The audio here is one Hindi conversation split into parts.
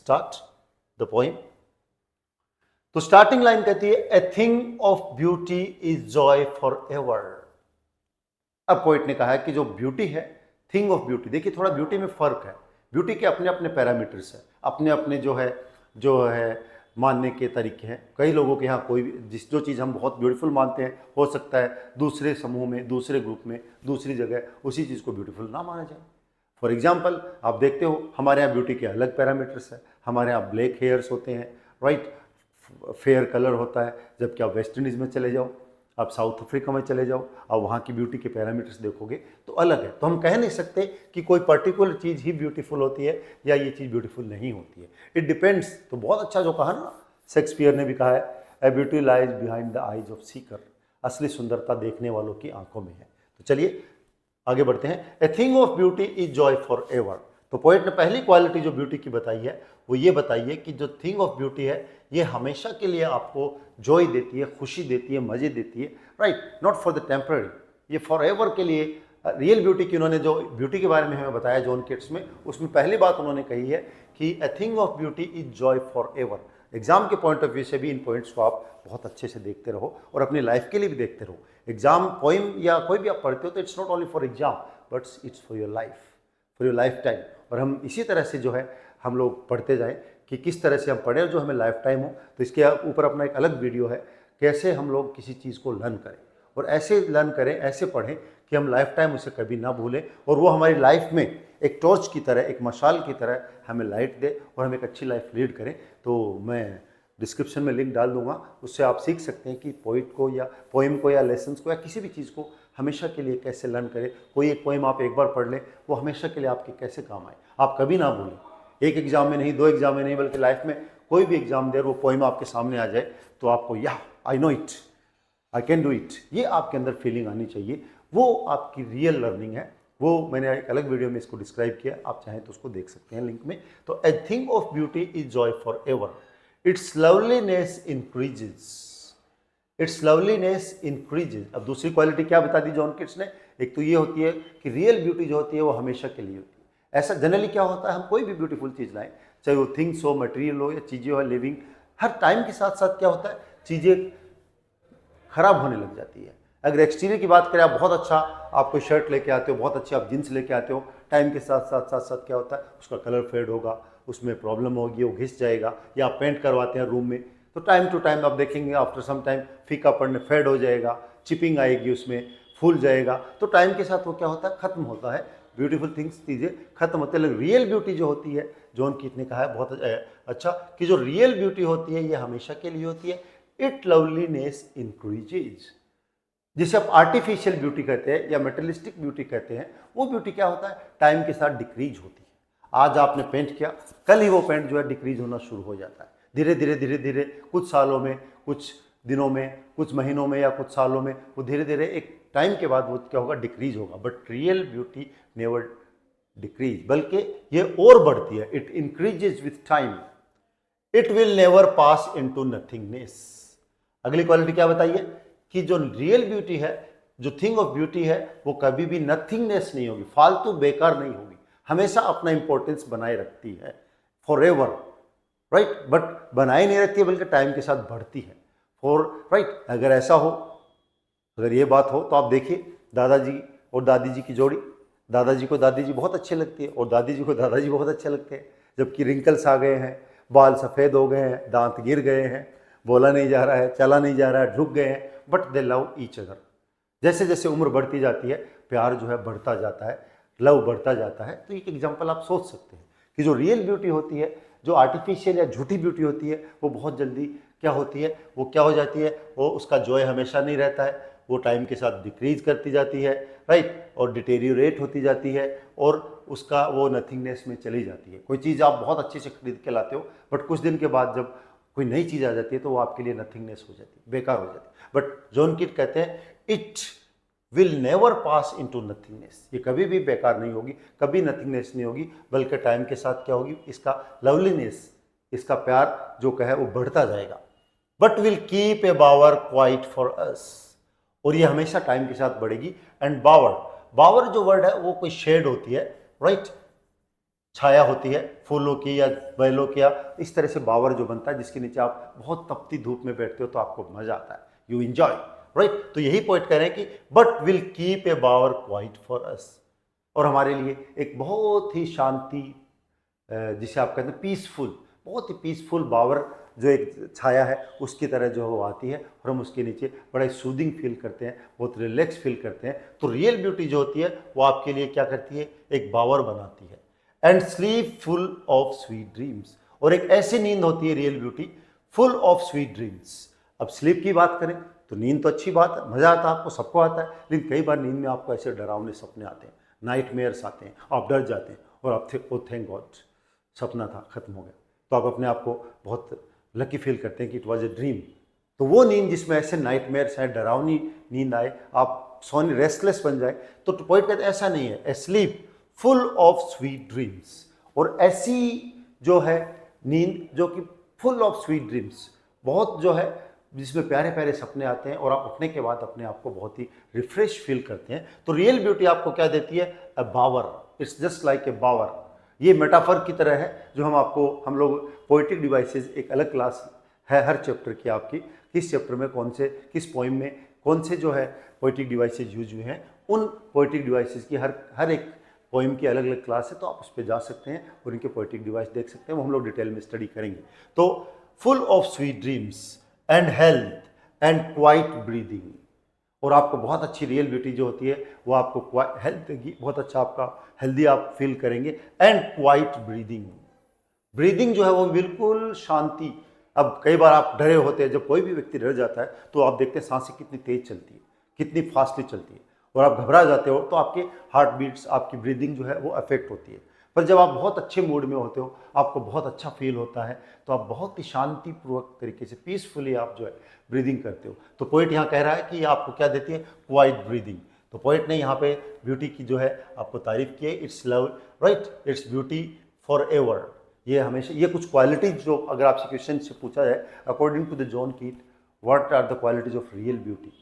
Start the poem. तो स्टार्टिंग लाइन कहती है a thing of beauty is Joy for ever. अब पोइट ने कहा है कि जो ब्यूटी है, थिंग ऑफ ब्यूटी, देखिए थोड़ा ब्यूटी में फर्क है। ब्यूटी के अपने अपने पैरामीटर्स है, अपने अपने जो है मानने के तरीके हैं। कई लोगों के यहाँ कोई भी जो चीज़ हम बहुत ब्यूटीफुल मानते हैं, हो सकता है दूसरे समूह में, दूसरे ग्रुप में, दूसरी जगह उसी चीज़ को ब्यूटीफुल ना माना जाए। फॉर एग्जाम्पल, आप देखते हो हमारे यहाँ ब्यूटी के अलग पैरामीटर्स है। हमारे यहाँ ब्लैक हेयर्स होते हैं, राइट, फेयर कलर होता है, जबकि आप वेस्ट इंडीज़ में चले जाओ, आप साउथ अफ्रीका में चले जाओ और वहाँ की ब्यूटी के पैरामीटर्स देखोगे तो अलग है। तो हम कह नहीं सकते कि कोई पर्टिकुलर चीज़ ही ब्यूटीफुल होती है या ये चीज़ ब्यूटीफुल नहीं होती है। It depends. तो बहुत अच्छा जो कहा ना, शेक्सपियर ने भी कहा है, a beauty lies behind the eyes of seeker. असली सुंदरता देखने वालों की आंखों में है। तो चलिए आगे बढ़ते हैं। A thing of beauty is Joy for ever. तो पोएट ने पहली क्वालिटी जो ब्यूटी की बताई है वो ये बताई है कि जो थिंग ऑफ ब्यूटी है ये हमेशा के लिए आपको जॉय देती है, खुशी देती है, मजे देती है, right, not for the temporary, ये फॉर एवर के लिए। रियल ब्यूटी की उन्होंने जो ब्यूटी के बारे में हमें बताया जॉन किट्स में, उसमें पहली बात उन्होंने कही है कि a thing of beauty is Joy for ever. Exam के पॉइंट ऑफ व्यू से भी इन पॉइंट्स को आप बहुत अच्छे से देखते रहो और अपनी लाइफ के लिए भी देखते रहो। एग्जाम पोइम या कोई भी आप पढ़ते हो तो it's not only for exam but it's for your life, for your life time. और हम इसी तरह से जो है हम लोग पढ़ते जाएं कि किस तरह से हम पढ़ें जो हमें लाइफ टाइम हो। तो इसके ऊपर अपना एक अलग वीडियो है, कैसे हम लोग किसी चीज़ को लर्न करें और ऐसे लर्न करें, ऐसे पढ़ें कि हम लाइफ टाइम उसे कभी ना भूलें और वो हमारी लाइफ में एक टॉर्च की तरह, एक मशाल की तरह हमें लाइट दे और हम एक अच्छी लाइफ लीड करें। तो मैं डिस्क्रिप्शन में लिंक डाल दूंगा, उससे आप सीख सकते हैं कि पोइट को या पोइम को या लेसन्स को या किसी भी चीज़ को हमेशा के लिए कैसे लर्न करें। कोई एक पोइम आप एक बार पढ़ लें, वो हमेशा के लिए आपके कैसे काम आए, आप कभी ना भूलें। एक एग्जाम में नहीं, दो एग्जाम में नहीं, बल्कि लाइफ में कोई भी एग्जाम दे वो पोइम आपके सामने आ जाए तो आपको या I know it, I can do it, ये आपके अंदर फीलिंग आनी चाहिए। वो आपकी रियल लर्निंग है। वो मैंने एक अलग वीडियो में इसको डिस्क्राइब किया, आप चाहें तो उसको देख सकते हैं लिंक में। तो a thing of beauty is Joy for ever, it's loveliness increases, it's loveliness increases. अब दूसरी क्वालिटी क्या बता दी जॉन किट्स ने, एक तो ये होती है कि रियल ब्यूटी जो होती है वो हमेशा के लिए होती है। ऐसा जनरली क्या होता है, हम कोई भी ब्यूटीफुल चीज़ लाएं, चाहे वो थिंग्स हो, मटेरियल हो या चीज़ें हो, लिविंग, हर टाइम के साथ साथ क्या होता है, चीज़ें खराब होने लग जाती है। अगर एक्सटीरियर की बात करें, आप बहुत अच्छा आप कोई शर्ट लेके आते हो, बहुत अच्छी आप जींस लेके आते हो, टाइम के साथ साथ साथ साथ क्या होता है, उसका कलर फेड होगा, उसमें प्रॉब्लम होगी, वो घिस जाएगा। या आप पेंट करवाते हैं रूम में तो टाइम टू टाइम आप देखेंगे आफ्टर सम टाइम फीका पड़ने, फेड हो जाएगा, चिपिंग आएगी, उसमें फूल जाएगा। तो टाइम के साथ वो क्या होता है, खत्म होता है। ब्यूटीफुल थिंग्स, चीज़ें खत्म होती है। लेकिन रियल ब्यूटी जो होती है, जॉन कीट ने कहा है बहुत अच्छा कि जो रियल ब्यूटी होती है ये हमेशा के लिए होती है। It loveliness increases. जिसे आप आर्टिफिशियल ब्यूटी कहते हैं या मेटेरियलिस्टिक ब्यूटी कहते हैं, वो ब्यूटी क्या होता है, टाइम के साथ डिक्रीज होती है। आज आपने पेंट किया, कल ही वो पेंट जो है डिक्रीज होना शुरू हो जाता है। धीरे धीरे धीरे धीरे कुछ सालों में, कुछ दिनों में, कुछ महीनों में या कुछ सालों में वो धीरे धीरे एक टाइम के बाद वो क्या होगा, डिक्रीज होगा। But real beauty never decrease, बल्कि ये और बढ़ती है। It increases with time, it will never pass into nothingness. अगली क्वालिटी क्या बताइए कि जो रियल ब्यूटी है, जो थिंग ऑफ ब्यूटी है, वो कभी भी नथिंगनेस नहीं होगी, फालतू बेकार नहीं होगी, हमेशा अपना इंपॉर्टेंस बनाए रखती है फॉर एवर, राइट। बट बनाए नहीं रखती है बल्कि टाइम के साथ बढ़ती है फॉर, राइट। अगर ऐसा हो, अगर ये बात हो तो आप देखिए दादाजी और दादी जी की जोड़ी, दादाजी को दादी जी बहुत अच्छे लगती है और दादी जी को दादाजी बहुत अच्छे लगते हैं। जबकि रिंकल्स आ गए हैं, बाल सफ़ेद हो गए हैं, दांत गिर गए हैं, बोला नहीं जा रहा है, चला नहीं जा रहा है, झुक गए हैं, but they love each other. जैसे जैसे उम्र बढ़ती जाती है, प्यार जो है बढ़ता जाता है, लव बढ़ता जाता है। तो एक एग्जांपल आप सोच सकते हैं कि जो रियल ब्यूटी होती है, जो आर्टिफिशियल या झूठी ब्यूटी होती है, वो बहुत जल्दी क्या होती है, वो क्या हो जाती है, वो उसका जॉय हमेशा नहीं रहता है, वो टाइम के साथ डिक्रीज करती जाती है, राइट, और डिटेरियोरेट होती जाती है और उसका वो नथिंगनेस में चली जाती है। कोई चीज़ आप बहुत अच्छे से खरीद के लाते हो, बट कुछ दिन के बाद जब कोई नई चीज़ आ जाती है तो वो आपके लिए नथिंगनेस हो जाती है, बेकार हो जाती है। बट जॉन कीट कहते हैं it will never pass into nothingness, ये कभी भी बेकार नहीं होगी, कभी नथिंगनेस नहीं होगी, बल्कि टाइम के साथ क्या होगी, इसका लवलीनेस, इसका प्यार जो कहे वो बढ़ता जाएगा। But will keep a bower quite for us, और ये हमेशा टाइम के साथ बढ़ेगी। एंड बावर, बावर जो वर्ड है वो कोई शेड होती है, राइट, छाया होती है फूलों की या बैलों की, या इस तरह से बावर जो बनता है जिसके नीचे आप बहुत तपती धूप में बैठते हो तो आपको मजा आता है, यू एंजॉय, राइट। तो यही पोइट कह रहे हैं कि but will keep a bower quite for us, और हमारे लिए एक बहुत ही शांति, जिसे आप कहते हैं पीसफुल, बहुत ही पीसफुल बावर, जो एक छाया है उसकी तरह जो वो आती है और हम उसके नीचे बड़ा ही सूदिंग फील करते हैं, बहुत रिलैक्स फील करते हैं। तो रियल ब्यूटी जो होती है वो आपके लिए क्या करती है, एक बावर बनाती है। And sleep full of sweet dreams, और एक ऐसी नींद होती है real beauty full of sweet dreams. अब स्लीप की बात करें तो नींद तो अच्छी बात है, मजा आता है, आपको सबको आता है, लेकिन कई बार नींद में आपको ऐसे डरावने सपने आते हैं, नाइटमेयर्स आते हैं, आप डर जाते हैं और आप थे, ओ थैंक गॉड सपना था, खत्म हो गया। तो आप अपने आप को बहुत लकी फील करते हैं कि इट वॉज ए ड्रीम। तो वो नींद जिसमें ऐसे नाइटमेयर्स है, डरावनी नींद आए, आप सोने रेस्टलेस बन जाए, तो पोइट कहते हैं ऐसा नहीं है, a sleep full of sweet dreams. और ऐसी जो है नींद जो कि फुल ऑफ स्वीट ड्रीम्स, बहुत जो है जिसमें प्यारे प्यारे सपने आते हैं और आप उठने के बाद अपने आप को बहुत ही रिफ्रेश फील करते हैं। तो रियल ब्यूटी आपको क्या देती है, अ बावर, इट्स जस्ट लाइक ए बावर। ये मेटाफर की तरह है जो हम लोग पोएटिक डिवाइसेस, एक अलग क्लास है हर चैप्टर की आपकी, किस चैप्टर में कौन से, किस पोइम में कौन से जो है पोएटिक डिवाइसेस यूज हुए हैं, उन पोएटिक डिवाइसेस की हर एक पोइम की अलग अलग क्लास है, तो आप उस पर जा सकते हैं और इनके पोएटिक डिवाइस देख सकते हैं, वो हम लोग डिटेल में स्टडी करेंगे। तो full of sweet dreams and health and quite breathing, और आपको बहुत अच्छी रियल ब्यूटी जो होती है वो आपको हेल्थ देगी, बहुत अच्छा आपका हेल्दी आप फील करेंगे। एंड क्वाइट ब्रीदिंग, ब्रीदिंग जो है वो बिल्कुल शांति। अब कई बार आप डरे होते हैं, जब कोई भी व्यक्ति डर जाता है तो आप देखते हैं सांसें कितनी तेज चलती है, कितनी फास्टली चलती है, और आप घबरा जाते हो तो आपके हार्ट बीट्स, आपकी ब्रीदिंग जो है वो अफेक्ट होती है। पर जब आप बहुत अच्छे मूड में होते हो, आपको बहुत अच्छा फील होता है, तो आप बहुत ही शांतिपूर्वक तरीके से पीसफुली आप जो है ब्रीदिंग करते हो। तो पोइट यहाँ कह रहा है कि आपको क्या देती है, क्वाइट ब्रीदिंग। तो पोइट ने यहाँ पे ब्यूटी की जो है आपको तारीफ की है, it's love, right, its beauty for ever. ये हमेशा, ये कुछ क्वालिटीज जो अगर आपसे क्वेश्चन से पूछा जाए, according to the John Keat, what are the qualities of real beauty,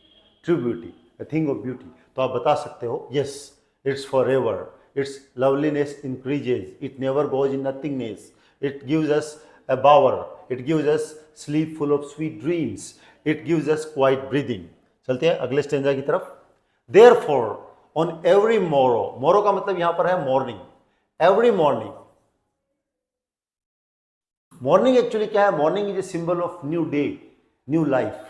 true beauty, a thing of beauty, तो आप बता सकते हो yes, it's for ever, its loveliness increases, it never goes in nothingness, it gives us a bower, it gives us sleep full of sweet dreams, it gives us quiet breathing। चलते हैं अगले स्टेंजा की तरफ। Therefore on every morrow, morrow का मतलब यहां पर है morning, every morning, morning actually क्या है, morning is a symbol of new day, new life.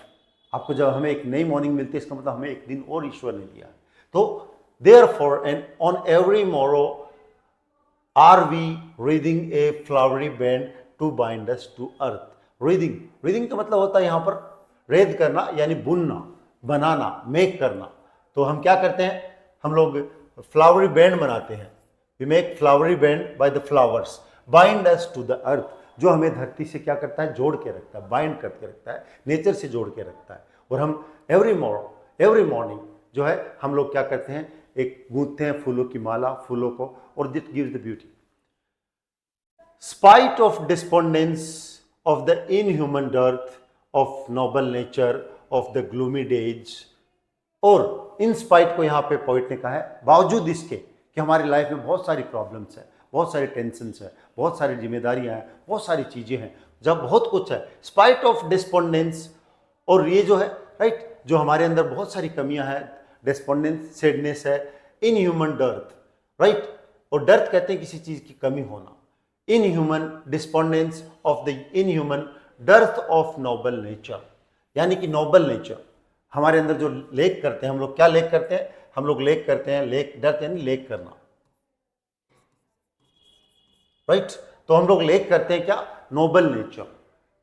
आपको जब हमें एक नई मॉर्निंग मिलती है, इसका मतलब हमें एक दिन और ईश्वर ने दिया। तो therefore and on every morrow are we reading a flowery band to bind us to earth। Reading, reading का मतलब होता है यहां पर रेद करना, यानी बुनना, बनाना, मेक करना। तो हम क्या करते हैं, हम लोग फ्लावरी बैंड बनाते हैं, we make flowery band by the flowers, bind us to the earth, जो हमें धरती से क्या करता है, जोड़ के रखता है, बाइंड करके रखता है, नेचर से जोड़ के रखता है। और हम एवरी मॉर्निंग जो है हम लोग क्या करते हैं, एक गूंथते हैं फूलों की माला, फूलों को, और that gives the beauty. Spite of despondence of the inhuman dearth of noble nature of the gloomy days, और इन स्पाइट को यहां पे पोइट ने कहा है बावजूद इसके कि हमारी लाइफ में बहुत सारी प्रॉब्लम्स है, बहुत सारी टेंशन्स है, बहुत सारी जिम्मेदारियां हैं, बहुत सारी चीजें हैं, जब बहुत कुछ है, स्पाइट ऑफ डिस्पोंडेंस, और ये जो है राइट, जो हमारे अंदर बहुत सारी कमियां हैं, डिस्पोंडेंस सैडनेस है, इन ह्यूमन डर्थ, राइट, और डर्थ कहते हैं किसी चीज की कमी होना, in human despondence of the in human dearth of noble nature, यानी कि नोबल नेचर हमारे अंदर जो लेक करते हैं, हम लोग क्या लेक करते हैं, हम लोग लेक करते हैं, लेक डर्थ यानी लेक करना, राइट। तो हम लोग लेक करते हैं क्या, नोबल नेचर।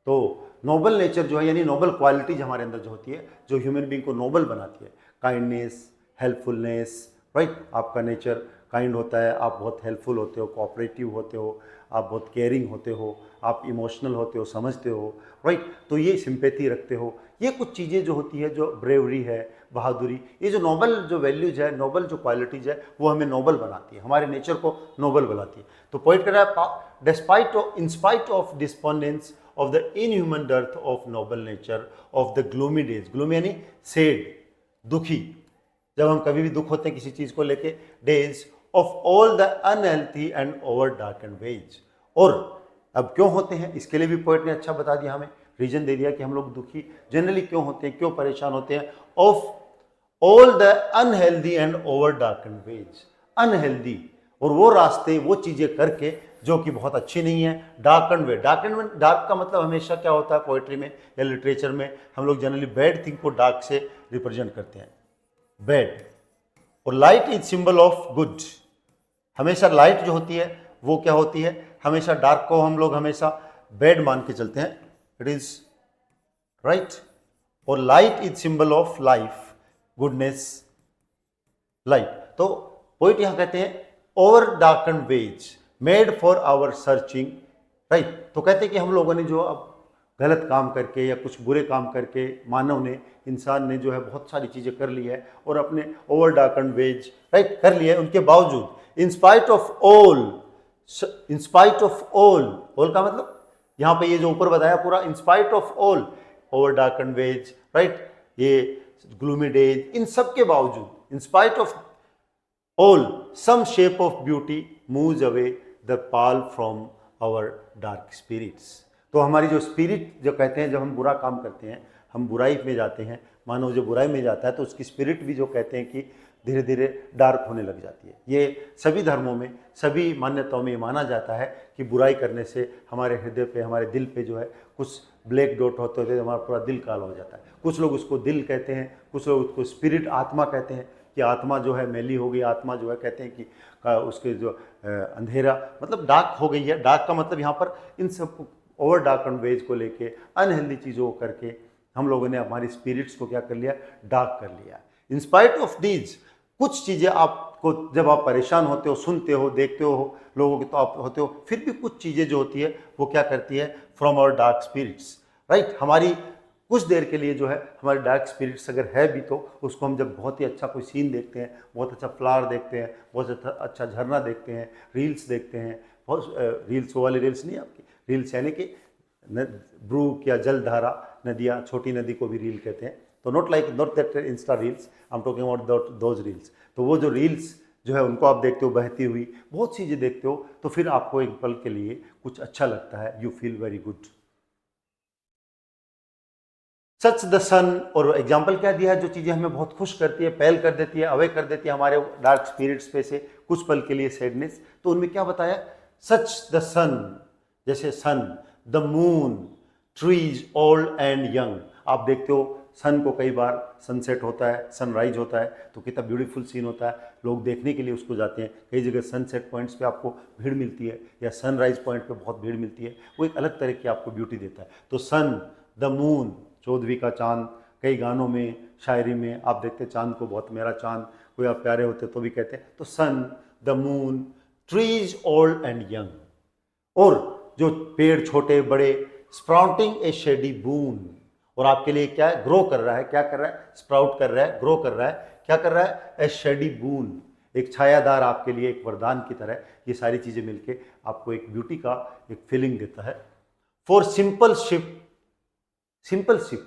तो नोबल नेचर जो है, यानी नोबल क्वालिटीज हमारे अंदर जो होती है, जो ह्यूमन बीइंग को नोबल बनाती है, काइंडनेस, हेल्पफुलनेस, राइट, आपका नेचर काइंड होता है, आप बहुत हेल्पफुल होते हो, कोऑपरेटिव होते हो, आप बहुत केयरिंग होते हो, आप इमोशनल होते हो, समझते हो, राइट, तो ये सिंपैथी रखते हो, ये कुछ चीज़ें जो होती है, जो ब्रेवरी है, बहादुरी, ये जो नोबल जो वैल्यूज है, नोबल जो क्वालिटीज है, वो हमें नोबल बनाती है, हमारे नेचर को नोबल बनाती है। तो पॉइंट कर रहा है, despite of, in spite of despondence of the inhuman dearth of noble nature of the gloomy days, gloomy यानी सेड, दुखी, जब हम कभी भी दुख होते हैं किसी चीज़ को लेके, days of all the unhealthy and over darkened ways. और अब क्यों होते हैं, इसके लिए भी पोएट ने अच्छा बता दिया, हमें रीजन दे दिया कि हम लोग दुखी जनरली क्यों होते हैं, क्यों परेशान होते हैं। Of all the unhealthy and over darkened ways, unhealthy और वो रास्ते, वो चीजें करके जो कि बहुत अच्छी नहीं है। डार्क एंड वे, डार्क का मतलब हमेशा क्या होता है पोएट्री में या लिटरेचर में, हम लोग जनरली बैड थिंग को डार्क से रिप्रेजेंट करते हैं, बैड। और light is symbol of good, हमेशा लाइट जो होती है वो क्या होती है, हमेशा डार्क को हम लोग हमेशा बैड मान के चलते हैं, इट इज राइट। और light is symbol of life, goodness, light. तो पोइट यहां कहते हैं over darkened ways made for our searching, right. तो कहते हैं कि हम लोगों ने जो अब गलत काम करके या कुछ बुरे काम करके, मानव ने, इंसान ने जो है बहुत सारी चीज़ें कर ली है और अपने ओवर डार्कन वेज, राइट, कर लिया है, उनके बावजूद in spite of all, in spite of all का मतलब यहाँ पे ये जो ऊपर बताया पूरा, in spite of all over darkened ways, right, ये ग्लूमी डेज, इन सब के बावजूद, in spite of all some shape of beauty moves away the pall from our dark spirits। तो हमारी जो स्पिरिट, जो कहते हैं जब हम बुरा काम करते हैं, हम बुराई में जाते हैं, मानव जो बुराई में जाता है तो उसकी स्पिरिट भी जो कहते हैं कि धीरे धीरे डार्क होने लग जाती है। ये सभी धर्मों में, सभी मान्यताओं में माना जाता है कि बुराई करने से हमारे हृदय पे, हमारे दिल पे जो है कुछ ब्लैक डॉट होते होते हमारा पूरा दिल काला हो जाता है। कुछ लोग उसको दिल कहते हैं, कुछ लोग उसको स्पिरिट, आत्मा कहते हैं कि आत्मा जो है मैली हो गई, आत्मा जो है कहते हैं कि उसके जो अंधेरा मतलब डार्क हो गई है। डार्क का मतलब यहाँ पर इन सब ओवर डार्कन वेज को लेके, अनहेल्दी चीज़ों को करके हम लोगों ने हमारी स्पिरिट्स को क्या कर लिया, डार्क कर लिया। इन स्पाइट ऑफ दीज, कुछ चीज़ें आपको जब आप परेशान होते हो, सुनते हो, देखते हो लोगों के, तो आप होते हो, फिर भी कुछ चीज़ें जो होती है वो क्या करती है, from our dark spirits, right, हमारी कुछ देर के लिए जो है हमारे डार्क स्पिरिट्स अगर है भी तो उसको हम जब बहुत ही अच्छा कोई सीन देखते हैं, बहुत अच्छा फ्लावर देखते हैं, बहुत अच्छा झरना देखते हैं, रील्स देखते हैं, बहुत रील्स, वो वाली रील्स नहीं आपकी, रील्स यानी कि ब्रूक या जलधारा नदियाँ, छोटी नदी को भी रील कहते हैं। तो not that Insta reels, I am talking about those reels. तो वो जो रील्स जो है उनको आप देखते हो बहती हुई, बहुत चीज़ें देखते हो, तो फिर आपको एक पल के लिए कुछ अच्छा लगता है, you feel very good. Such the sun, और एग्जाम्पल क्या दिया है, जो चीज़ें हमें बहुत खुश करती है, पहल कर देती है, अवे कर देती है हमारे डार्क स्पिरिट्स पे से कुछ पल के लिए सैडनेस, तो उनमें क्या बताया, सच द सन, जैसे sun, the moon, trees old and young. आप देखते हो सन को कई बार सनसेट होता है, सनराइज होता है, तो कितना ब्यूटीफुल सीन होता है, लोग देखने के लिए उसको जाते हैं। कई जगह सनसेट पॉइंट्स पे आपको भीड़ मिलती है या सनराइज पॉइंट पे बहुत भीड़ मिलती है, वो एक अलग तरह की आपको ब्यूटी देता है। तो सन, द मून, चौदहवीं का चांद, कई गानों में, शायरी में आप देखते हैं चांद को बहुत मेरा चांद, कोई आप प्यारे होते तो भी कहते हैं। तो sun, the moon, trees old and young, और जो पेड़ छोटे बड़े, स्प्राउटिंग ए शेडी बून, और आपके लिए क्या है, ग्रो कर रहा है, क्या कर रहा है, स्प्राउट कर रहा है, ग्रो कर रहा है, क्या कर रहा है, ए शेडी बून, एक छायादार आपके लिए एक वरदान की तरह। ये सारी चीज़ें मिलके आपको एक ब्यूटी का एक फीलिंग देता है। For simple ship, simple ship,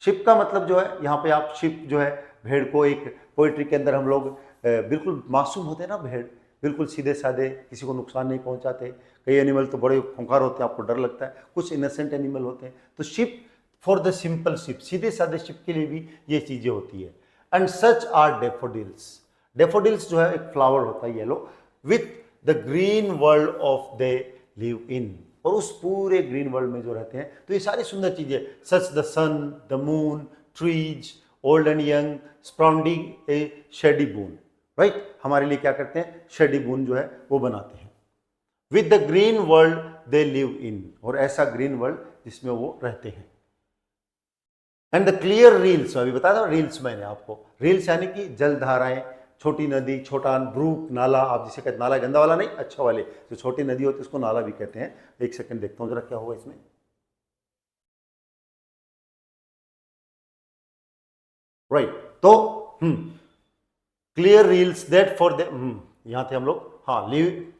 ship का मतलब जो है यहाँ पे आप शिप जो है, भेड़ को एक पोइट्री के अंदर हम लोग बिल्कुल मासूम होते हैं ना, भेड़ बिल्कुल सीधे साधे, किसी को नुकसान नहीं पहुँचाते। कई एनिमल तो बड़े खूंखार होते हैं, आपको डर लगता है, कुछ इनोसेंट एनिमल होते हैं। तो ship, for the simple ship, सीधे साधे शिप के लिए भी ये चीज़ें होती है। And such are daffodils, daffodils जो है एक फ्लावर होता है yellow, with the green world of they live in, और उस पूरे ग्रीन वर्ल्ड में जो रहते हैं। तो ये सारी सुंदर चीजें, such the sun, the moon, trees old and young, sprouting a shady boon, right, हमारे लिए क्या करते हैं, शेडी बून जो है वो बनाते हैं। With the green world they live in, और ऐसा ग्रीन वर्ल्ड जिसमें वो रहते हैं। एंड द क्लियर रील्स, अभी बताया था रील्स मैंने आपको, रील्स यानी कि जलधाराएं, छोटी नदी, छोटा ब्रूक, नाला, आप जिसे कहते, नाला गंदा वाला नहीं, अच्छा वाले, जो छोटी नदी होती है उसको नाला भी कहते हैं। एक सेकंड देखता हूं जरा क्या होगा इसमें, राइट। तो clear reels that for the, यहां थे हम लोग, हाँ, live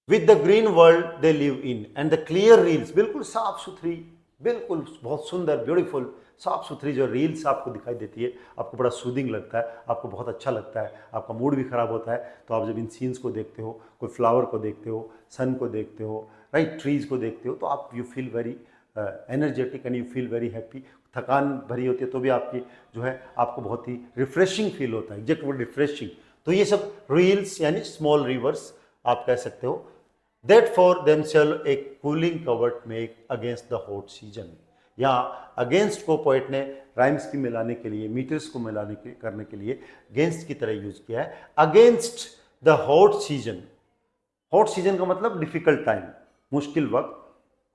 with the green world they live in, and the clear reels, बिल्कुल साफ सुथरी बिल्कुल बहुत सुंदर, ब्यूटीफुल, साफ सुथरी जो रील्स आपको दिखाई देती है, आपको बड़ा सूदिंग लगता है, आपको बहुत अच्छा लगता है, आपका मूड भी खराब होता है। तो आप जब इन सीन्स को देखते हो, कोई फ्लावर को देखते हो, सन को देखते हो, राइट, ट्रीज को देखते हो, तो आप you feel very energetic and you feel very happy. थकान भरी होती है तो भी आपकी जो है आपको बहुत ही रिफ्रेशिंग फील होता है, एग्जैक्ट वर्ड रिफ्रेशिंग। तो ये सब रील्स यानी स्मॉल रिवर्स आप कह सकते हो, that for themselves a cooling covert make against the hot season। यहाँ अगेंस्ट को पोइट ने राइम्स की मिलाने के लिए, मीटर्स को मिलाने के करने के लिए अगेंस्ट की तरह यूज किया है, against the hot season. Hot season का मतलब डिफिकल्ट टाइम, मुश्किल वक्त,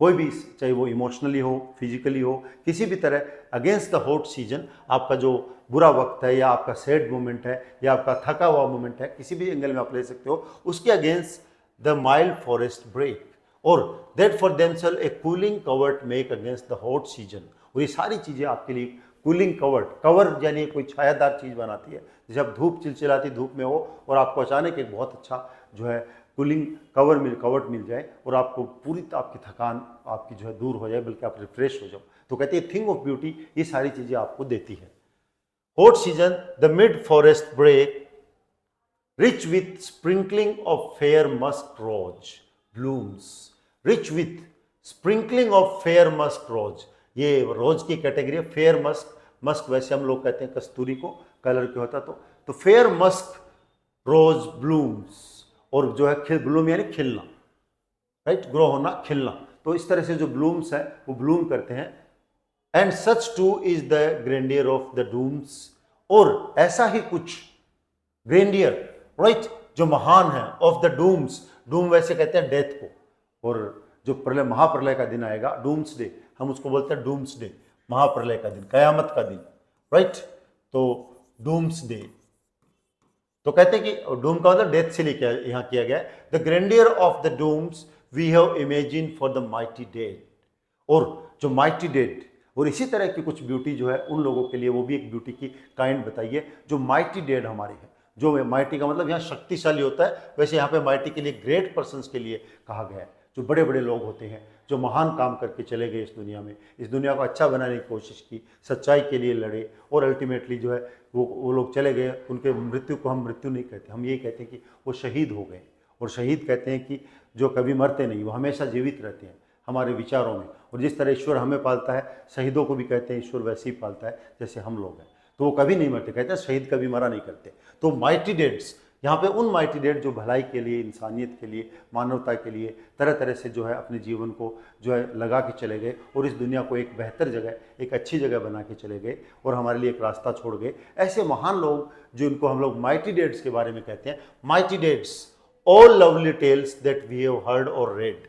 कोई भी, चाहे वो इमोशनली हो, फिजिकली हो, किसी भी तरह, अगेंस्ट द हॉट सीजन, आपका जो बुरा वक्त है या आपका सैड मोमेंट है या आपका थका हुआ मोमेंट है, किसी भी एंगल में आप ले सकते हो, उसके against the mild forest break और that for themselves a cooling covert make against the hot season. और ये सारी चीज़ें आपके लिए कूलिंग कवर्ट, कवर यानी कोई छायादार चीज़ बनाती है, जैसे आप धूप चिलचिलाती धूप में हो और आपको अचानक एक बहुत अच्छा जो है कूलिंग कवर्ट मिल जाए और आपको पूरी आपकी थकान आपकी जो है दूर हो जाए, बल्कि आप रिफ्रेश हो जाओ। तो कहते हैं थिंग ऑफ ब्यूटी ये सारी चीज़ें आपको देती है। Hot season the mid forest brake rich with sprinkling of fair musk rose blooms, rich with sprinkling of fair musk rose। ये रोज की कैटेगरी है, फेयर मस्क, मस्क वैसे हम लोग कहते हैं कस्तूरी को, कलर के होता तो फेयर मस्क रोज ब्लूम्स, और जो है ब्लूम यानी खिलना, राइट, ग्रो होना, खिलना। तो इस तरह से जो ब्लूम्स हैं वो ब्लूम करते हैं। And such too is the grandeur of the dooms, और ऐसा ही कुछ ग्रेंडियर, राइट, जो महान है, ऑफ द डूम्स, डूम वैसे कहते हैं डेथ को, और जो प्रलय महाप्रलय का दिन आएगा, डूम्स डे, हम उसको बोलते हैं डूम्स डे, महाप्रलय का दिन, कयामत का दिन, राइट। तो डूम्स डे, तो कहते हैं कि डूम का मतलब डेथ से लेके यहां किया गया है। The grandeur of the dooms we have imagine for the mighty dead, और जो माइटी डेड, और इसी तरह की कुछ ब्यूटी जो है उन लोगों के लिए, वो भी एक ब्यूटी की काइंड बताइए जो माइटी डेड हमारे हैं। जो माइटी का मतलब यहाँ शक्तिशाली होता है, वैसे यहाँ पे माइटी के लिए ग्रेट पर्सन्स के लिए कहा गया है, जो बड़े बड़े लोग होते हैं, जो महान काम करके चले गए इस दुनिया में, इस दुनिया को अच्छा बनाने की कोशिश की, सच्चाई के लिए लड़े, और अल्टीमेटली जो है वो लोग चले गए। उनके मृत्यु को हम मृत्यु नहीं कहते, हम ये कहते हैं कि वो शहीद हो गए। और शहीद कहते हैं कि जो कभी मरते नहीं, वो हमेशा जीवित रहते हैं हमारे विचारों में। और जिस तरह ईश्वर हमें पालता है, शहीदों को भी कहते हैं ईश्वर वैसे ही पालता है जैसे हम लोग हैं, तो वो कभी नहीं मरते, कहते हैं शहीद कभी मरा नहीं करते। तो माइटी डेड्स, यहाँ पे उन माइटी डेड जो भलाई के लिए, इंसानियत के लिए, मानवता के लिए तरह तरह से जो है अपने जीवन को जो है लगा के चले गए, और इस दुनिया को एक बेहतर जगह, एक अच्छी जगह बना के चले गए, और हमारे लिए एक रास्ता छोड़ गए। ऐसे महान लोग जो इनको हम लोग माइटी डेड्स के बारे में कहते हैं, mighty deads, all lovely tales that we have heard और रेड,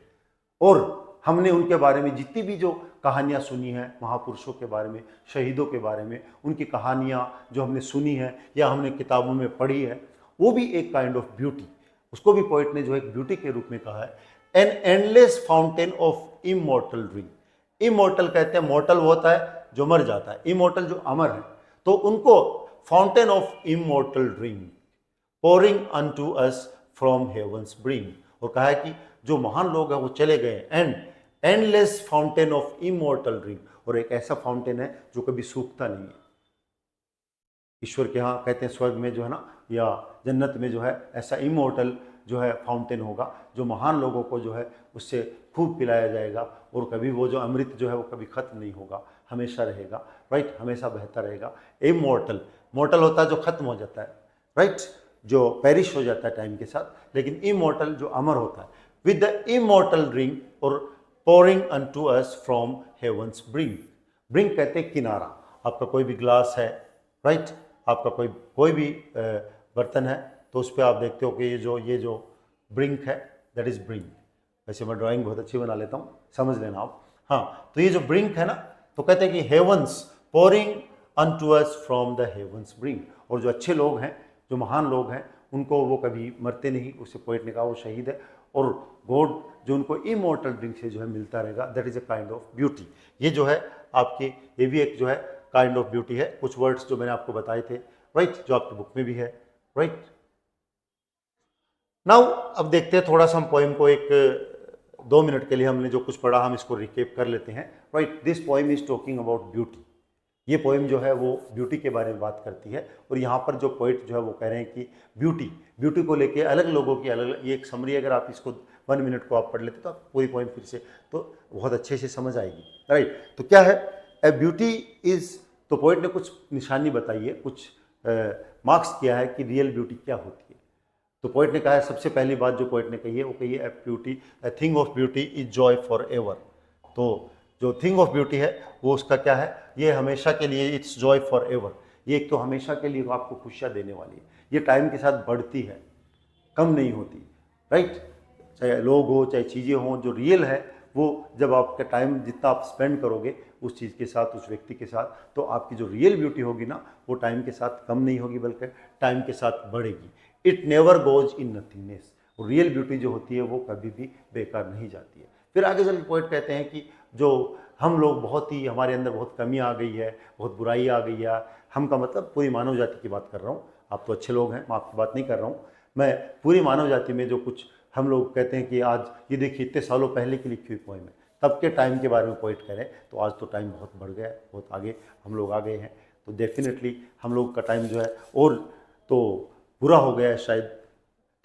और हमने उनके बारे में जितनी भी जो कहानियाँ सुनी हैं, महापुरुषों के बारे में, शहीदों के बारे में, उनकी कहानियाँ जो हमने सुनी हैं या हमने किताबों में पढ़ी है, वो भी एक काइंड ऑफ ब्यूटी, उसको भी पोइट ने जो एक ब्यूटी के रूप में कहा है। An endless fountain of immortal dream. Immortal कहते हैं, मॉर्टल वो होता है जो मर जाता है, इमॉर्टल जो अमर है, तो उनको fountain of immortal dream pouring unto us from heavens bring. और कहा है कि जो महान लोग हैं वो चले गए, and endless fountain of immortal dream, और एक ऐसा फाउंटेन है जो कभी सूखता नहीं है। ईश्वर के यहाँ कहते हैं स्वर्ग में जो है ना, या जन्नत में जो है, ऐसा इमॉर्टल जो है फाउंटेन होगा, जो महान लोगों को जो है उससे खूब पिलाया जाएगा, और कभी वो जो अमृत जो है वो कभी खत्म नहीं होगा, हमेशा रहेगा, राइट, हमेशा बहता रहेगा। इमॉर्टल, मॉर्टल होता है जो खत्म हो जाता है, राइट, जो पेरिश हो जाता है टाइम के साथ, लेकिन इमॉर्टल जो अमर होता है। विद द इमॉर्टल ड्रिंक और pouring unto us from heavens brink. Brink कहते हैं किनारा, आपका कोई भी ग्लास है, राइट, आपका कोई भी बर्तन है, तो उस पर आप देखते हो कि ये जो ब्रिंक है, दैट इज ब्रिंक। वैसे मैं ड्राइंग बहुत अच्छी बना लेता हूँ, समझ लेना आप। हाँ, तो ये जो ब्रिंक है ना, तो कहते हैं कि heavens pouring unto us from the heavens brink. और जो अच्छे लोग हैं, जो महान लोग हैं, उनको वो कभी मरते नहीं, उसे पोइट ने कहा वो शहीद है, और गॉड जो उनको इमॉर्टल ड्रिंक से जो है मिलता रहेगा, that is a kind of beauty. ये जो है आपकी, ये भी एक जो है काइंड ऑफ ब्यूटी है। कुछ वर्ड्स जो मैंने आपको बताए थे, राइट, जो आपकी बुक में भी है, राइट। नाउ अब देखते हैं थोड़ा सा हम पोएम को एक 2 मिनट के लिए हमने जो कुछ पढ़ा हम इसको रिकेप कर लेते हैं। Right, this poem is talking about beauty. ये पोइम जो है वो ब्यूटी के बारे में बात करती है, और यहाँ पर जो पोइट जो है वो कह रहे हैं कि ब्यूटी को लेके अलग लोगों की अलग, ये एक समरी, अगर आप इसको 1 मिनट को आप पढ़ लेते तो आप पूरी पोइम फिर से तो बहुत अच्छे से समझ आएगी। राइट, तो क्या है ए ब्यूटी इज, तो पोइट ने कुछ निशानी बताई है, कुछ मार्क्स किया है कि रियल ब्यूटी क्या होती है। तो पोइट ने कहा है, सबसे पहली बात जो पोइट ने कही है वो कही है a thing of beauty is Joy for ever. तो जो थिंग ऑफ ब्यूटी है वो उसका क्या है, ये हमेशा के लिए, इट्स जॉय फॉर एवर। ये एक तो हमेशा के लिए आपको खुशियाँ देने वाली है, ये टाइम के साथ बढ़ती है, कम नहीं होती। राइट, चाहे लोग हो चाहे चीज़ें हों, जो रियल है वो जब आपका टाइम जितना आप स्पेंड करोगे उस चीज़ के साथ, उस व्यक्ति के साथ, तो आपकी जो रियल ब्यूटी होगी ना वो टाइम के साथ कम नहीं होगी बल्कि टाइम के साथ बढ़ेगी। It never goes in nothingness. Real beauty जो होती है वो कभी भी बेकार नहीं जाती है। फिर आगे चल के पोइट कहते हैं कि जो हम लोग बहुत ही, हमारे अंदर बहुत कमी आ गई है, बहुत बुराई आ गई है, हम का मतलब पूरी मानव जाति की बात कर रहा हूँ, आप तो अच्छे लोग हैं, मैं आपकी बात नहीं कर रहा हूँ, मैं पूरी मानव जाति में जो कुछ हम लोग कहते हैं कि आज ये देखिए इतने सालों पहले की लिखी हुई पोइम है, तब के टाइम के बारे में पोइट करें तो आज तो टाइम बहुत बढ़ गया है, बहुत आगे हम लोग आ गए हैं। तो डेफिनेटली हम लोग का टाइम जो है और तो बुरा हो गया है शायद।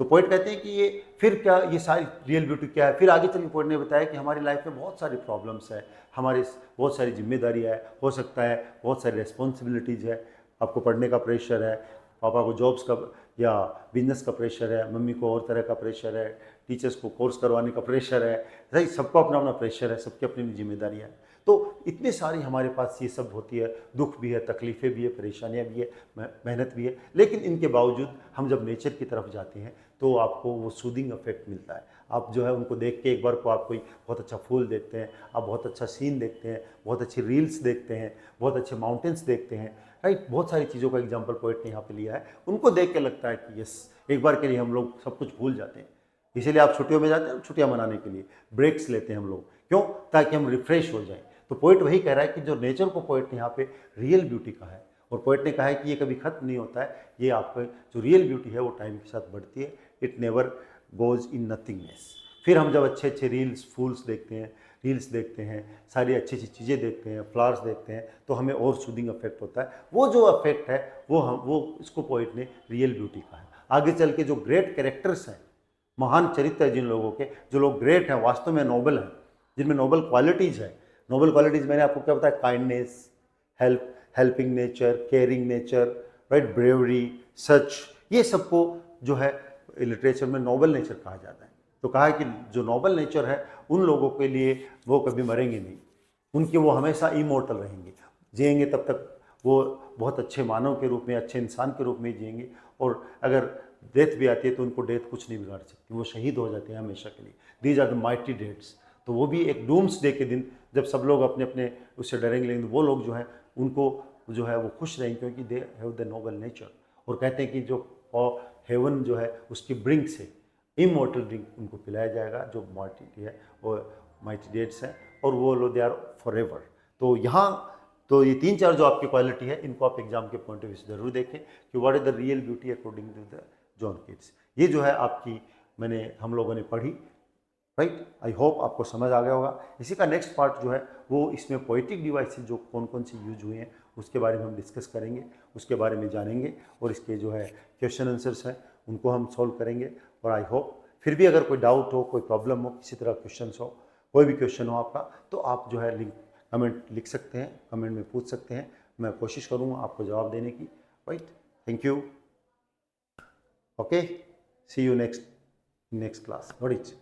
तो पोइट कहते हैं कि ये फिर क्या, ये सारी रियल ब्यूटी क्या है। फिर आगे चल के पोइट ने बताया कि हमारी लाइफ में बहुत सारी प्रॉब्लम्स है, हमारी बहुत सारी जिम्मेदारियाँ है, हो सकता है बहुत सारी रेस्पॉन्सिबिलिटीज़ है, आपको पढ़ने का प्रेशर है, पापा को जॉब्स का या बिजनेस का प्रेशर है, मम्मी को और तरह का प्रेशर है, टीचर्स को कोर्स करवाने का प्रेशर है, सही, सबको अपना अपना प्रेशर है, सबकी अपनी जिम्मेदारियाँ हैं। तो इतनी सारी हमारे पास ये सब होती है, दुख भी है, तकलीफ़ें भी है, परेशानियाँ भी है, मेहनत भी है, लेकिन इनके बावजूद हम जब नेचर की तरफ जाते हैं तो आपको वो सूदिंग इफेक्ट मिलता है। आप जो है उनको देख के एक बार को आप कोई बहुत अच्छा फूल देखते हैं, आप बहुत अच्छा सीन देखते हैं, बहुत अच्छी रील्स देखते हैं, बहुत अच्छे माउंटेन्स देखते हैं। राइट, बहुत सारी चीज़ों का एग्जाम्पल पोइट ने यहाँ पे लिया है। उनको देख के लगता है कि यस, एक बार के लिए हम लोग सब कुछ भूल जाते हैं। इसीलिए आप छुट्टियों में जाते हैं, छुट्टियाँ मनाने के लिए ब्रेक्स लेते हैं हम लोग, क्यों, ताकि हम रिफ्रेश हो जाएं। तो पोइट वही कह रहा है कि जो नेचर को पोइट ने यहाँ पे रियल ब्यूटी कहा है, और पोइट ने कहा है कि ये कभी खत्म नहीं होता है, ये आपका जो रियल ब्यूटी है वो टाइम के साथ बढ़ती है। It never goes in nothingness. फिर हम जब अच्छे अच्छे रील्स देखते हैं, सारी अच्छी अच्छी चीज़ें देखते हैं, फ्लावर्स देखते हैं, तो हमें और सूदिंग इफेक्ट होता है। वो जो इफेक्ट है वो इसको पोइट ने रियल ब्यूटी कहा है। आगे चल के जो ग्रेट कैरेक्टर्स हैं, महान चरित्र है जिन लोगों के, जो लोग ग्रेट हैं, वास्तव में नोबल हैं, जिनमें नोबल क्वालिटीज़ है। नोबल क्वालिटीज़ मैंने आपको क्या बताया, kindness, helping nature, caring nature, right, bravery, such, ये सबको जो है लिटरेचर में नोबल नेचर कहा जाता है। तो कहा है कि जो नोबल नेचर है उन लोगों के लिए वो कभी मरेंगे नहीं, उनके वो हमेशा इमोर्टल रहेंगे, जिएंगे तब तक वो बहुत अच्छे मानव के रूप में, अच्छे इंसान के रूप में जिएंगे। और अगर डेथ भी आती है तो उनको डेथ कुछ नहीं बिगाड़ सकती, वो शहीद हो जाते हैं हमेशा के लिए। These are the mighty dates. तो वो भी एक डूम्स डे के दिन जब सब लोग अपने अपने उससे डरेंगे, लेकिन वो लोग जो है उनको जो है वो खुश रहेंगे, क्योंकि they have the Nobel nature. और कहते हैं कि जो हेवन जो है उसकी ब्रिंक से इमोर्टल ड्रिंक उनको पिलाया जाएगा, जो माइटी है वो माइटी डेट्स हैं, और वो लोग दे आर फॉर एवर। तो यहाँ तो ये 3-4 जो आपकी क्वालिटी है, इनको आप एग्जाम के पॉइंट ऑफ व्यू से जरूर देखें कि what is the real beauty according to the John Keats. ये जो है आपकी हम लोगों ने पढ़ी। राइट, आई होप आपको समझ आ गया होगा। इसी का नेक्स्ट पार्ट जो है वो इसमें पोइटिक डिवाइसेस जो कौन कौन से यूज हुए हैं उसके बारे में हम डिस्कस करेंगे, उसके बारे में जानेंगे, और इसके जो है क्वेश्चन आंसर्स हैं उनको हम सॉल्व करेंगे। और आई होप फिर भी अगर कोई डाउट हो, कोई प्रॉब्लम हो, किसी तरह क्वेश्चन हो, कोई भी क्वेश्चन हो आपका, तो आप जो है कमेंट लिख सकते हैं, कमेंट में पूछ सकते हैं, मैं कोशिश करूँगा आपको जवाब देने की। Right, thank you, okay, see you next class. What is